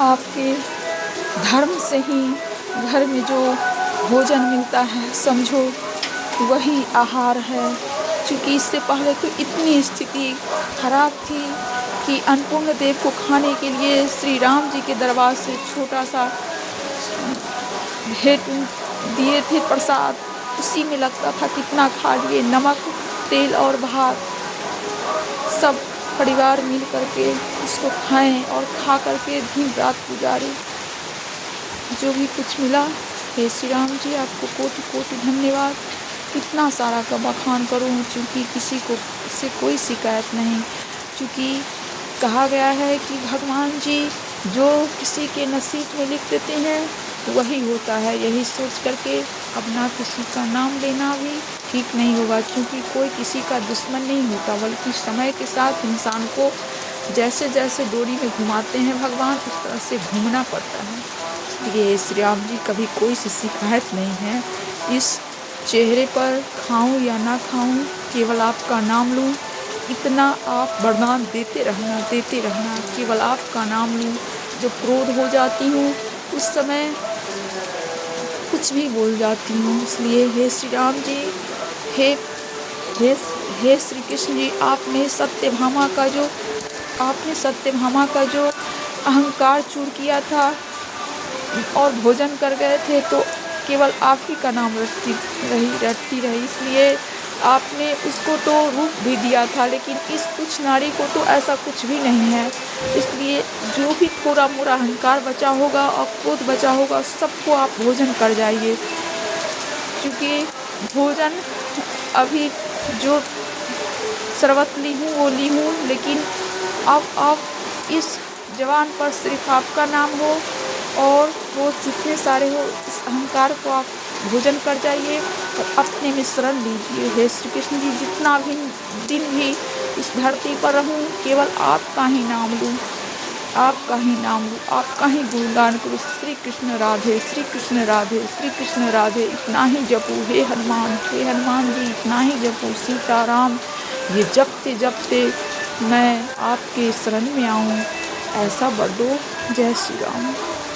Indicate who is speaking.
Speaker 1: आपके धर्म से ही घर में जो भोजन मिलता है समझो वही आहार है। क्योंकि इससे पहले तो इतनी स्थिति खराब थी कि अन्नपूर्ण देव को खाने के लिए श्री राम जी के दरबार से छोटा सा भेंट दिए थे प्रसाद, उसी में लगता था कितना खा लिए। नमक, तेल और भात सब परिवार मिल करके इसको खाएं और खा करके दिन रात गुजारे। जो भी कुछ मिला, हे श्री राम जी आपको कोटि कोटि धन्यवाद। इतना सारा का बखान करूँ क्योंकि किसी को से कोई शिकायत नहीं। क्योंकि कहा गया है कि भगवान जी जो किसी के नसीब में लिख देते हैं वही होता है। यही सोच करके अब ना किसी का नाम लेना भी ठीक नहीं होगा, क्योंकि कोई किसी का दुश्मन नहीं होता, बल्कि समय के साथ इंसान को जैसे जैसे डोरी में घुमाते हैं भगवान उस तरह से घूमना पड़ता है। इसलिए श्री राम जी कभी कोई सी शिकायत नहीं है। इस चेहरे पर खाऊं या ना खाऊं, केवल आपका नाम लूं, इतना आप वरदान देते रहना, केवल आपका नाम लूं। जब क्रोध हो जाती हूँ उस समय कुछ भी बोल जाती हूँ। इसलिए हे श्री राम जी, हे हे हे श्री कृष्ण जी, आपने सत्यभामा का जो अहंकार चूर किया था और भोजन कर गए थे, तो केवल आप ही का नाम रटती रही। इसलिए आपने उसको तो रूप भी दिया था, लेकिन इस तुच्छ नारी को तो ऐसा कुछ भी नहीं है। इसलिए जो भी थोड़ा मोड़ा अहंकार बचा होगा और क्रोध बचा होगा, सबको आप भोजन कर जाइए। क्योंकि भोजन अभी जो शरबत ली हूँ वो ली हूँ, लेकिन अब इस जवान पर सिर्फ आपका नाम हो और वो जितने सारे हो, इस अहंकार को आप भोजन कर जाइए और अपने में शरण लीजिए। हे श्री कृष्ण जी, जितना भी दिन भी इस धरती पर रहूं, केवल आपका ही नाम लूं, आपका ही गुणगान करूं। श्री कृष्ण राधे, श्री कृष्ण राधे, श्री कृष्ण राधे, इतना ही जपू। हे हनुमान जी, इतना ही जपू। सीताराम, ये जपते जपते मैं आपके शरण में आऊं, ऐसा वर दो। जय श्री राम।